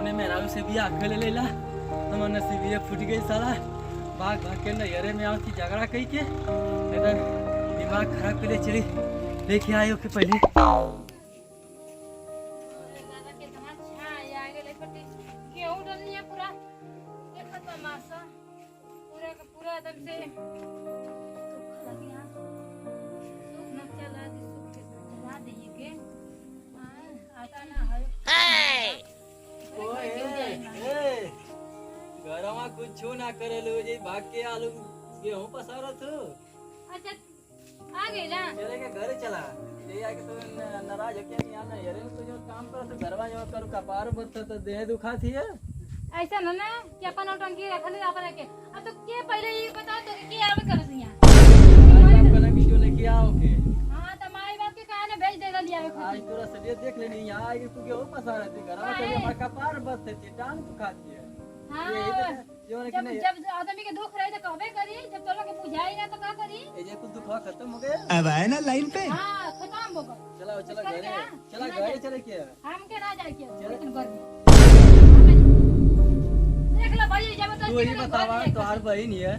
अपने मेहरारू से भी आखे ले लेला हमार नसीबिया फूट गई साला भाग भाग के नहरे में आओ की झगड़ा कही के इधर दिमाग खराब के लिए चली लेके आयो के पहले घरमा कुछ ना करे लो जी भाग के आलू गेहूं पसारा तू अच्छा आ गए ना चले के घर चला ये आके तो नाराज होके नहीं आना यार तो जो काम कर तो घरवा जो करू कपार बत तो देह दुखा थी है ऐसा ना कि अपन टंकी रखले अपन के अब तो के पहले ये बता तो के आवे कर दिया काम करना वीडियो लेके आओ के हां तो माई बाप के कहा ने भेज दे लिया आज पूरा सरिया देख लेनी यहां आके तू गेहूं पसारा थी घरवा के हमारा कपार बत थी टांग दुखाती है हां जब आदमी के दुख रहे तो कहबे करी जब तो लोग बुझाई ना तो का करी ये जे कुछ दुख खत्म हो गया अब आए ना लाइन पे हां खत्म हो गया चला चला घरे चले के हम के ना जाए के लेकिन गर्मी देख लो भाई जब तू ही बतावा तोहार बहन है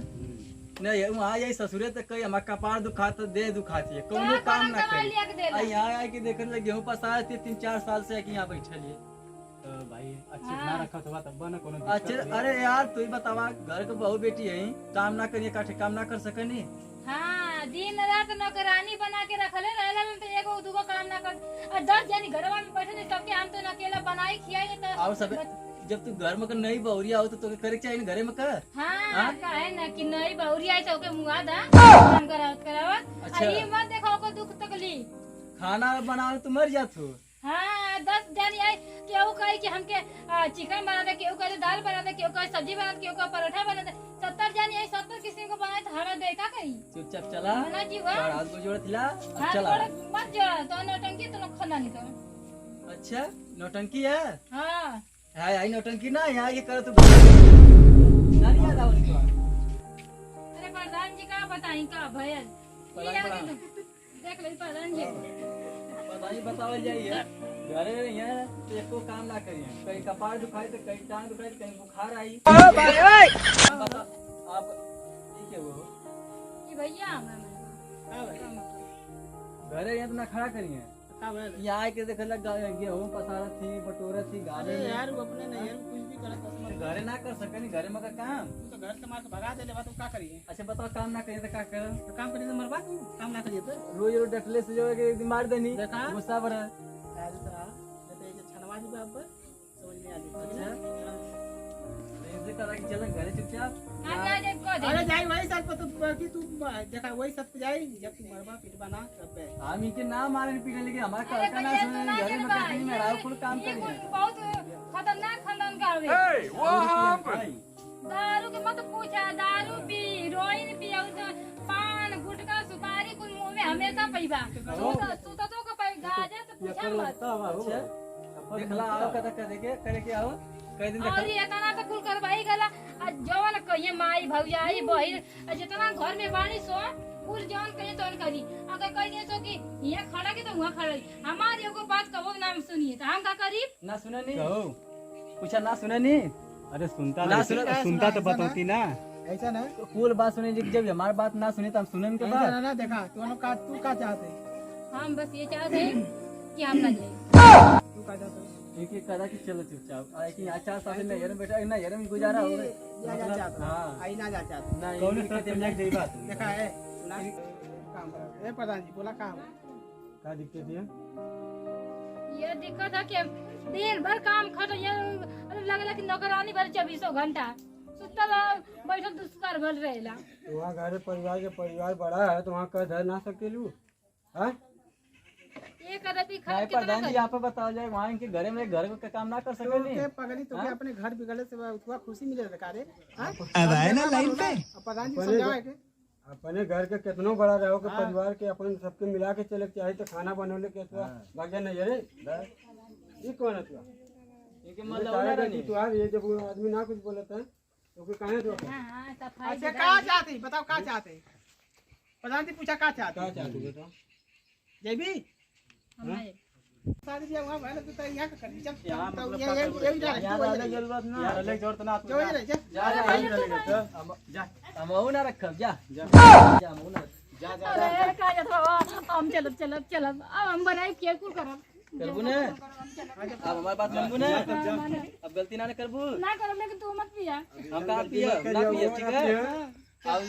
नहीं वहाँ यही ससुरे तक कही हमारा कपार दुखाता देह दुखाती है कोनो काम ना करी यहाँ आए कि देख गेहूँ पसाए थे 3-4 साल से यहाँ बैठल है तो भाई अच्छे ना रखा तो तब ना कोनो अच्छे अरे यार तू ही बतावा घर के बहू बेटी है काम ना करिए काठे काम ना कर सके नहीं हाँ दिन रात नौकरानी बना के रखले रहला में तो एगो दूगो काम ना कर और 10 जनी घरवा में बैठे नहीं सबके हम तो अकेला बनाई खियाई तो और सब जब तू घर में नहीं बहुरिया हो तो तोके करे चाहिए घरे में कर हां काहे ना कि नहीं बहुरिया है तो ओके मुआ दा काम करावत अच्छा। ये मत देखो को दुख तकलीफ खाना बनाने तू मर जात हो हाँ 10 जनी आई केहू कहे कि हमके चिकन बना दे केहू कहे दाल बना दे केहू कहे सब्जी बना दे केहू कहे परोठा बना दे 70 जनी आई 70 किसी को बनाए तो हमें दे का कही चुपचाप चला बना जीवा हाथ को जोड़ दिला हां चला मत जोड़ा तो नौटंकी तो खाना नहीं तो अच्छा नौटंकी है हां है आई नौटंकी ना यहाँ ये कर तू नानी याद आओ निकला अरे प्रधान जी का बताई का भयल देख ले प्रधान जी पता ही बतावल जाइए घरे यहाँ एको काम ना करिए कहीं कपार दुखाई तो कहीं टांग दुखाई तो कहीं बुखार आई आप ठीक है वो ये भैया घरे यहाँ तो ना खड़ा करिए यहाँ आके देख लग गेहूँ पसारा थी बटोरा थी गाने यार वो अपने नहीं यार कुछ भी करत असमत घरे ना कर सके नहीं घरे में का काम तो घर से मार के भगा देले बात का करिए अच्छा बताओ काम ना करिए तो क्या करें तो काम करिए तो मरवा तू काम ना करिए तो रोज रोज डटले से जो है कि मार देनी देखा? गुस्सा भरा आयल तो ये तो छनवा दी बाप समझ नहीं आती अच्छा ऐसे करा कि चल घरे चुपचाप हम ना देख को दे अरे जाई वही साथ पर तो कि तू देखा वही साथ पे जाई जब तू मरवा पिटवा ना तब पे हम इनके नाम मारे पीने लेकिन हमारा घर का ना सुने घरे में कहीं में राव फुल काम ये करिए बहुत खतरनाक खानदान का हवे दारू के मत पूछा दारू पी हेरोइन पी और पान गुटखा सुपारी कुल मुंह में हमेशा पईबा सुता तो का पई गाजर तो पूछा मत अच्छा देखला आओ कदा करे के आओ कई दिन और ये तना तो कुल करवाई गला जवन कहिए माई भौजाई बहिर जितना घर में बानी सो कुल जवन कहिए तोन करी अगर कह दिए सो कि यहाँ खड़ा के तो वहाँ खड़ा हमारे एगो बात कबो नाम सुनिए तो हम का करी ना सुने नहीं पूछा ना सुने नहीं अरे सुनता ना सुनता तो बताती ना ऐसा ना कुल बात सुने जब हमारी बात ना सुने तो हम सुने के बाद ना देखा तू का चाहते हम बस ये चाहते हैं कि हम ना जाए तू का चाहते एक एक कदा कि चलो चुपचाप आई कि यहाँ 4 साल में नहर में बैठा नहर में गुजारा हो गए हाँ आई ना जा चाहते ना कौन इनके सा दिमाग दे बात देखा है सुना काम कर ए प्रधान जी बोला काम का दिक्कत है ये दिक्कत है कि दिन भर काम खट ये लगला कि नौकरानी भर 24 घंटा सुतल बैठल दुष्कर भर रहेला वहाँ घर परिवार के परिवार बड़ा है तो वहाँ कर धर ना सकेलू हाँ एक अदबी खा नहीं कितना प्रधान जी यहाँ पे बताओ जाए वहाँ इनके घर में घर का काम ना कर सके नहीं पगली तो क्या अपने घर बिगड़े से उसका खुशी मिले सरकारे अब आए ना लाइन पे प्रधान जी समझावे के अपने घर के कितनो बड़ा रहो के परिवार के अपन सबके मिला के चले चाहे तो खाना बनौले के तो भाग्य नहीं रे ये कौन है तू इनके मतलब कि तू आ ये जब आदमी ना कुछ बोलता है तो फिर कहां तो हां सफाई अच्छा क्या चाहते बताओ क्या चाहते प्रधान जी पूछा क्या चाहते क्या चाहते बताओ जयबी शादी ब्याह वहाँ भले तो यहाँ का करी जब यहाँ तो मतलब ये का ये करबो? ये जा यहाँ रहने के जरूरत ना यहाँ रहने की जरूरत ना जो ये रह जा जा जा यहीं रहने के जा हमहू ना रखब जा जा हमहू ना जा जा अरे का जात हो हम चलब अब हम बनाई के कुल करब करबू ने अब हमारे बात सुनबू ने अब गलती ना करबू ना करब लेकिन तू मत पिया हम का पिए ना पिए ठीक है अब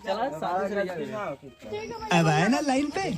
चला साधु से रह जा ठीक है अब आए ना लाइन पे